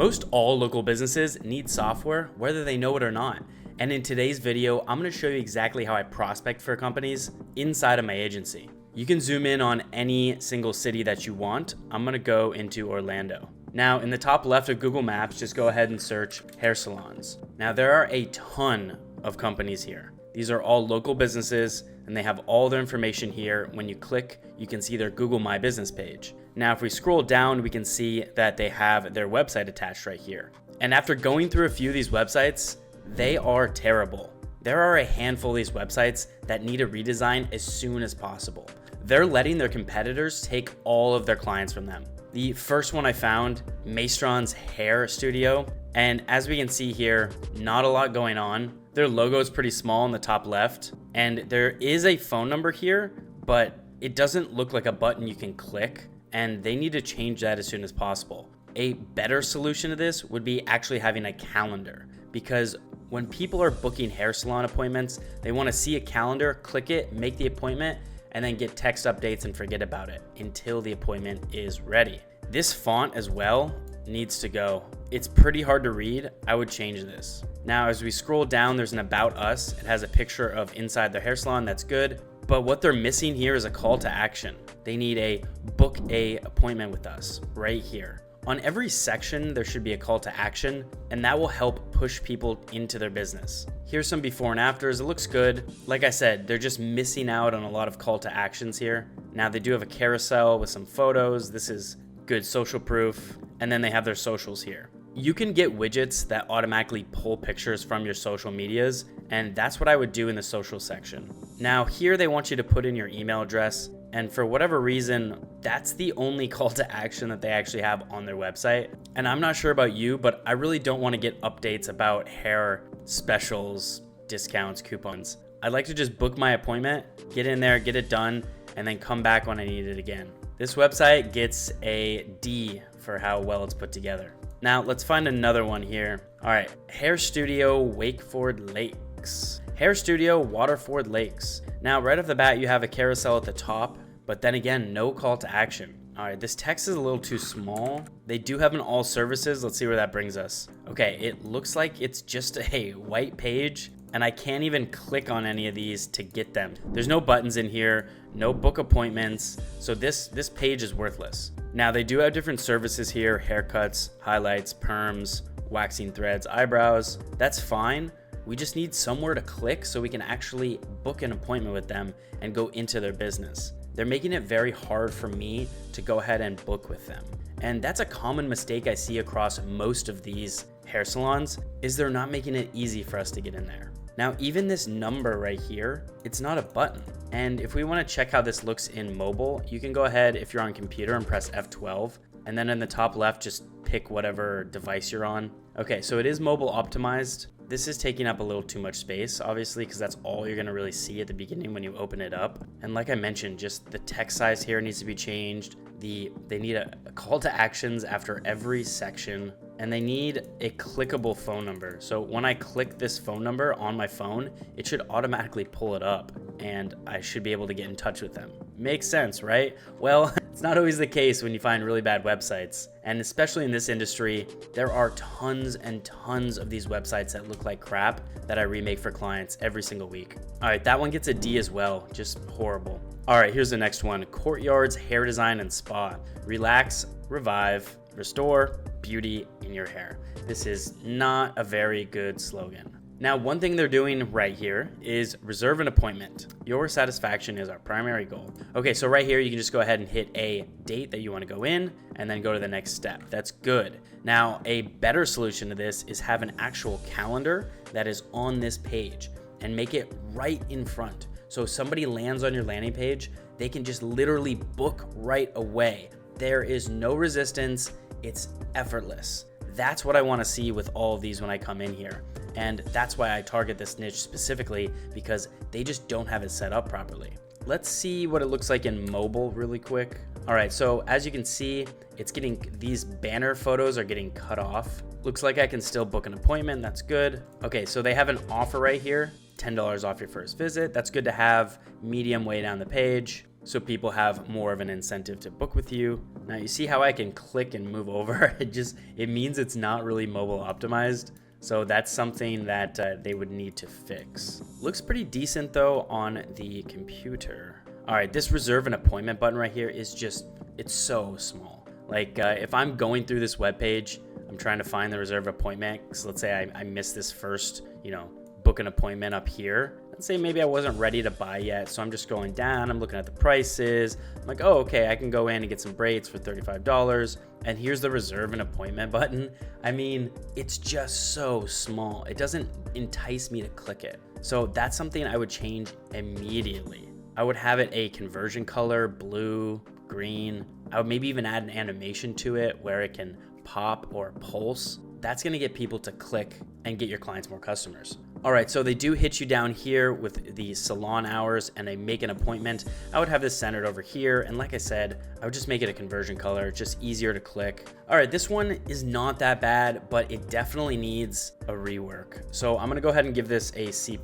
Most all local businesses need software, whether they know it or not. And in today's video, I'm going to show you exactly how I prospect for companies inside of my agency. You can zoom in on any single city that you want. I'm going to go into Orlando. Now, in the top left of Google Maps, just go ahead and search hair salons. Now, there are a ton of companies here. These are all local businesses, and they have all their information here. When you click, you can see their Google My Business page. Now, if we scroll down, we can see that they have their website attached right here. And after going through a few of these websites, they are terrible. There are a handful of these websites that need a redesign as soon as possible. They're letting their competitors take all of their clients from them. The first one I found, Maestron's Hair Studio. And as we can see here, not a lot going on. Their logo is pretty small in the top left. And there is a phone number here, but it doesn't look like a button you can click. And they need to change that as soon as possible. A better solution to this would be actually having a calendar, because when people are booking hair salon appointments, they want to see a calendar, click it, make the appointment, and then get text updates and forget about it until the appointment is ready. This font as well needs to go. It's pretty hard to read. I would change this. Now, as we scroll down, there's an About Us. It has a picture of inside their hair salon. That's good. But what they're missing here is a call to action. They need a book a appointment with us right here. On every section, there should be a call to action, and that will help push people into their business. Here's some before and afters. It looks good. Like I said, they're just missing out on a lot of call to actions here. Now, they do have a carousel with some photos. This is good social proof. And then they have their socials here. You can get widgets that automatically pull pictures from your social medias, and that's what I would do in the social section. Now, here they want you to put in your email address, and for whatever reason, that's the only call to action that they actually have on their website. And I'm not sure about you, but I really don't want to get updates about hair specials, discounts, coupons. I'd like to just book my appointment, get in there, get it done, and then come back when I need it again. This website gets a D for how well it's put together. Now, let's find another one here. All right, Hair Studio Wakeford Lakes. Hair Studio Waterford Lakes. Now, right off the bat, you have a carousel at the top, but then again, no call to action. All right, this text is a little too small. They do have an all services. Let's see where that brings us. Okay, it looks like it's just a white page, and I can't even click on any of these to get them. There's no buttons in here, no book appointments, so this page is worthless. Now, they do have different services here: haircuts, highlights, perms, waxing threads, eyebrows. That's fine. We just need somewhere to click so we can actually book an appointment with them and go into their business. They're making it very hard for me to go ahead and book with them. And that's a common mistake I see across most of these hair salons, is they're not making it easy for us to get in there. Now, even this number right here, it's not a button. And if we want to check how this looks in mobile, you can go ahead, if you're on computer, and press F12. And then in the top left, just pick whatever device you're on. Okay, so it is mobile optimized. This is taking up a little too much space, obviously, because that's all you're going to really see at the beginning when you open it up. And like I mentioned, just the text size here needs to be changed. They need a call to actions after every section, and they need a clickable phone number. So when I click this phone number on my phone, it should automatically pull it up, and I should be able to get in touch with them. Makes sense, right? Well, it's not always the case when you find really bad websites. And especially in this industry, there are tons and tons of these websites that look like crap that I remake for clients every single week. All right, that one gets a D as well, just horrible. All right, here's the next one: Courtyards Hair Design and Spa. Relax, revive, restore beauty in your hair. This is not a very good slogan. Now, one thing they're doing right here is reserve an appointment. Your satisfaction is our primary goal. Okay, so right here, you can just go ahead and hit a date that you want to go in and then go to the next step. That's good. Now, a better solution to this is have an actual calendar that is on this page and make it right in front. So if somebody lands on your landing page, they can just literally book right away. There is no resistance. It's effortless. That's what I want to see with all of these when I come in here. And that's why I target this niche specifically, because they just don't have it set up properly. Let's see what it looks like in mobile really quick. All right, so as you can see, these banner photos are getting cut off. Looks like I can still book an appointment. That's good. Okay, so they have an offer right here, $10 off your first visit. That's good to have. Medium way down the page. so people have more of an incentive to book with you. Now you see how I can click and move over. It means it's not really mobile optimized. So that's something that they would need to fix. Looks pretty decent though on the computer. All right, this reserve an appointment button right here is it's so small. Like if I'm going through this web page, I'm trying to find the reserve appointment. So let's say I missed this first, book an appointment up here. Let's say maybe I wasn't ready to buy yet. So I'm just going down, I'm looking at the prices. I'm like, oh, okay, I can go in and get some braids for $35. And here's the reserve an appointment button. I mean, it's just so small. It doesn't entice me to click it. So that's something I would change immediately. I would have it a conversion color, blue, green. I would maybe even add an animation to it where it can pop or pulse. That's gonna get people to click and get your clients more customers. All right, so they do hit you down here with the salon hours and they make an appointment. I would have this centered over here. And like I said, I would just make it a conversion color, just easier to click. All right, this one is not that bad, but it definitely needs a rework. So I'm gonna go ahead and give this a C+.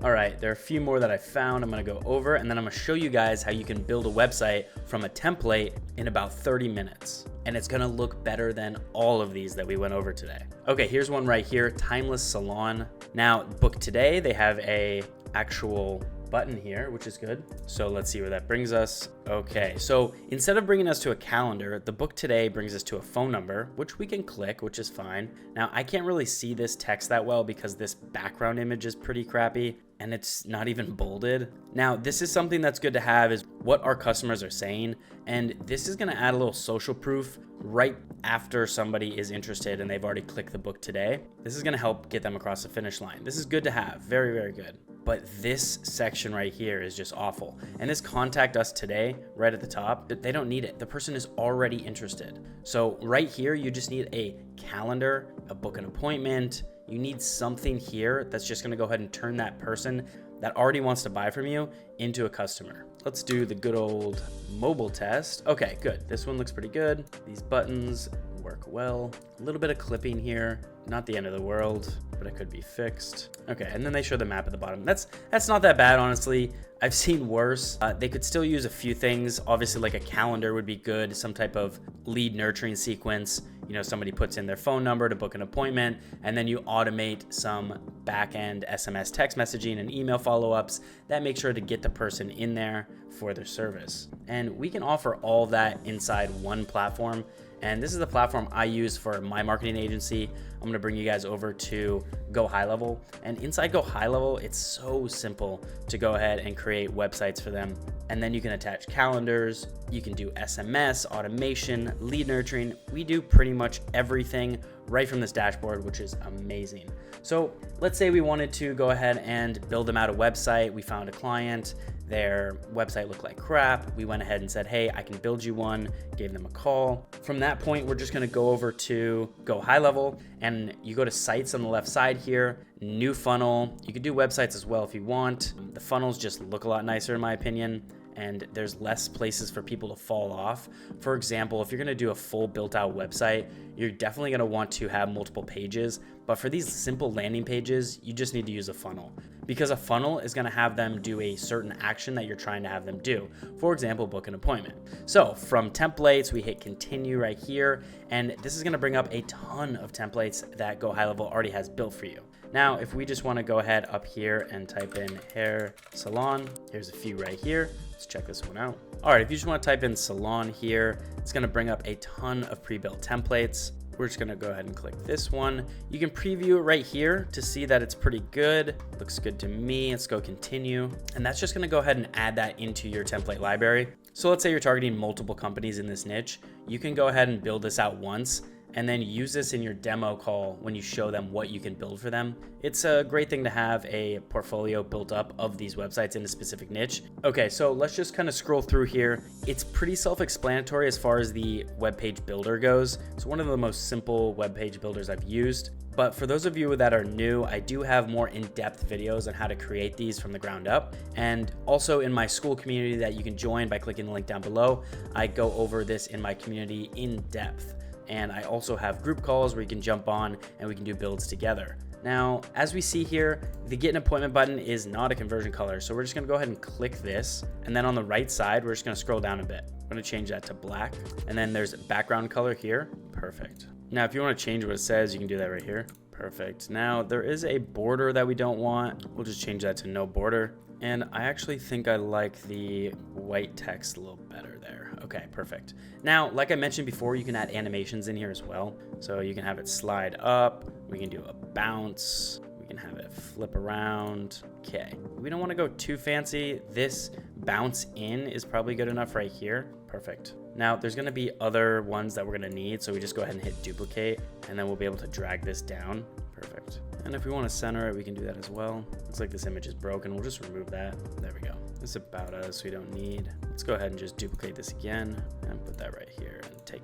All right, there are a few more that I found. I'm gonna go over and then I'm gonna show you guys how you can build a website from a template in about 30 minutes. And it's gonna look better than all of these that we went over today. Okay, here's one right here, Timeless Salon. Now, book today, they have a actual button here, which is good. So let's see where that brings us. Okay, so instead of bringing us to a calendar, the book today brings us to a phone number, which we can click, which is fine. Now, I can't really see this text that well because this background image is pretty crappy and it's not even bolded. Now, this is something that's good to have is what our customers are saying. And this is gonna add a little social proof right after somebody is interested and they've already clicked the book today. This is gonna help get them across the finish line. This is good to have, very, very good. But this section right here is just awful. And this contact us today, right at the top, they don't need it. The person is already interested. So right here, you just need a calendar, a book an appointment. You need something here that's just gonna go ahead and turn that person that already wants to buy from you into a customer. Let's do the good old mobile test. Okay, good. This one looks pretty good. These buttons work well. A little bit of clipping here, not the end of the world, but it could be fixed. Okay, and then they show the map at the bottom. That's not that bad, honestly. I've seen worse. They could still use a few things. Obviously, like a calendar would be good, some type of lead nurturing sequence. Somebody puts in their phone number to book an appointment, and then you automate some back-end SMS text messaging and email follow-ups that make sure to get the person in there for their service. And we can offer all that inside one platform. And this is the platform I use for my marketing agency. I'm gonna bring you guys over to Go High Level. And inside Go High Level, it's so simple to go ahead and create websites for them. And then you can attach calendars, you can do SMS, automation, lead nurturing. We do pretty much everything right from this dashboard, which is amazing. So let's say we wanted to go ahead and build them out a website. We found a client, their website looked like crap. We went ahead and said, hey, I can build you one, gave them a call. From that point, we're just gonna go over to Go High Level and you go to sites on the left side here, new funnel. You can do websites as well if you want. The funnels just look a lot nicer in my opinion, and there's less places for people to fall off. For example, if you're gonna do a full built out website, you're definitely gonna want to have multiple pages. But for these simple landing pages, you just need to use a funnel, because a funnel is gonna have them do a certain action that you're trying to have them do. For example, book an appointment. So from templates, we hit continue right here, and this is gonna bring up a ton of templates that Go High Level already has built for you. Now, if we just wanna go ahead up here and type in hair salon, here's a few right here. Let's check this one out. All right, if you just wanna type in salon here, it's gonna bring up a ton of pre-built templates. We're just gonna go ahead and click this one. You can preview it right here to see that it's pretty good. Looks good to me. Let's go continue. And that's just gonna go ahead and add that into your template library. So let's say you're targeting multiple companies in this niche. You can go ahead and build this out once and then use this in your demo call when you show them what you can build for them. It's a great thing to have a portfolio built up of these websites in a specific niche. Okay, so let's just kind of scroll through here. It's pretty self-explanatory as far as the web page builder goes. It's one of the most simple web page builders I've used. But for those of you that are new, I do have more in-depth videos on how to create these from the ground up. And also in my school community that you can join by clicking the link down below, I go over this in my community in depth. And I also have group calls where you can jump on and we can do builds together. Now, as we see here, the get an appointment button is not a conversion color. So we're just gonna go ahead and click this. And then on the right side, we're just gonna scroll down a bit. I'm gonna change that to black. And then there's background color here. Perfect. Now, if you wanna change what it says, you can do that right here. Perfect. Now, there is a border that we don't want. We'll just change that to no border. And I actually think I like the white text a little better there. Okay, perfect. Now, like I mentioned before, you can add animations in here as well. So you can have it slide up. We can do a bounce. We can have it flip around. Okay, we don't want to go too fancy. This bounce in is probably good enough right here. Perfect. Now, there's going to be other ones that we're going to need. So we just go ahead and hit duplicate, and then we'll be able to drag this down. Perfect. And if we want to center it, we can do that as well. Looks like this image is broken. We'll just remove that. There we go. This is about us. We don't need. Let's go ahead and just duplicate this again and put that right here and take.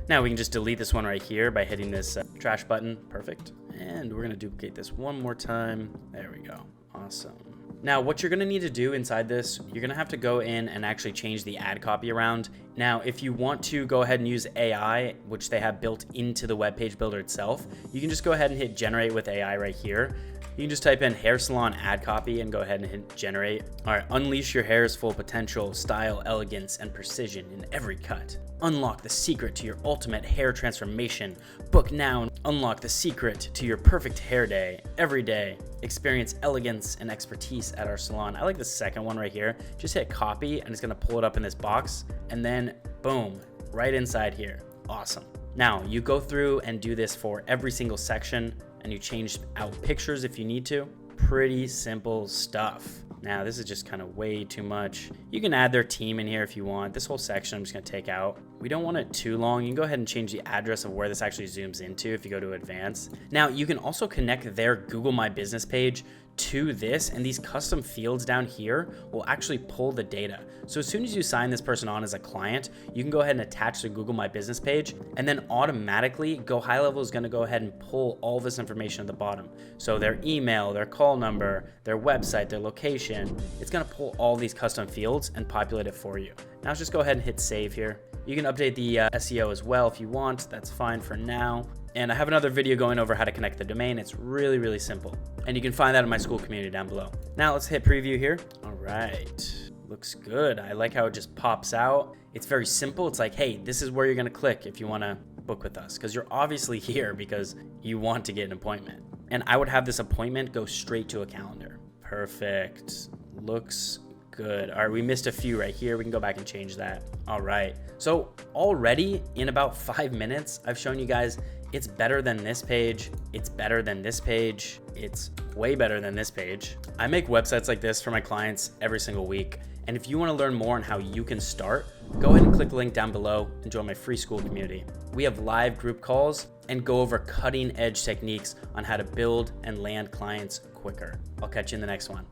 Now we can just delete this one right here by hitting this trash button. Perfect. And we're going to duplicate this one more time. There we go. Awesome. Now, what you're gonna need to do inside this, you're gonna have to go in and actually change the ad copy around. Now, if you want to go ahead and use AI, which they have built into the web page builder itself, you can just go ahead and hit generate with AI right here. You can just type in hair salon ad copy and go ahead and hit generate. All right, unleash your hair's full potential, style, elegance, and precision in every cut. Unlock the secret to your ultimate hair transformation. Book now and unlock the secret to your perfect hair day every day. Experience elegance and expertise at our salon. I like the second one right here. Just hit copy and it's gonna pull it up in this box, and then boom, right inside here. Awesome. Now you go through and do this for every single section, and you change out pictures if you need to. Pretty simple stuff. Now this is just kind of way too much. You can add their team in here if you want. This whole section I'm just gonna take out. We don't want it too long. You can go ahead and change the address of where this actually zooms into if you go to advanced. Now you can also connect their Google My Business page to this, and these custom fields down here will actually pull the data. So as soon as you sign this person on as a client, you can go ahead and attach the Google My Business page, and then automatically Go High Level is gonna go ahead and pull all this information at the bottom. So their email, their call number, their website, their location, it's gonna pull all these custom fields and populate it for you. Now let's just go ahead and hit save here. You can update the SEO as well if you want. That's fine for now. And I have another video going over how to connect the domain. It's really, really simple. And you can find that in my school community down below. Now let's hit preview here. All right, looks good. I like how it just pops out. It's very simple. It's like, hey, this is where you're gonna click if you wanna book with us, because you're obviously here because you want to get an appointment. And I would have this appointment go straight to a calendar. Perfect, looks good. All right, we missed a few right here. We can go back and change that. All right, so already in about 5 minutes, I've shown you guys it's better than this page. It's better than this page. It's way better than this page. I make websites like this for my clients every single week. And if you want to learn more on how you can start, go ahead and click the link down below and join my free school community. We have live group calls and go over cutting edge techniques on how to build and land clients quicker. I'll catch you in the next one.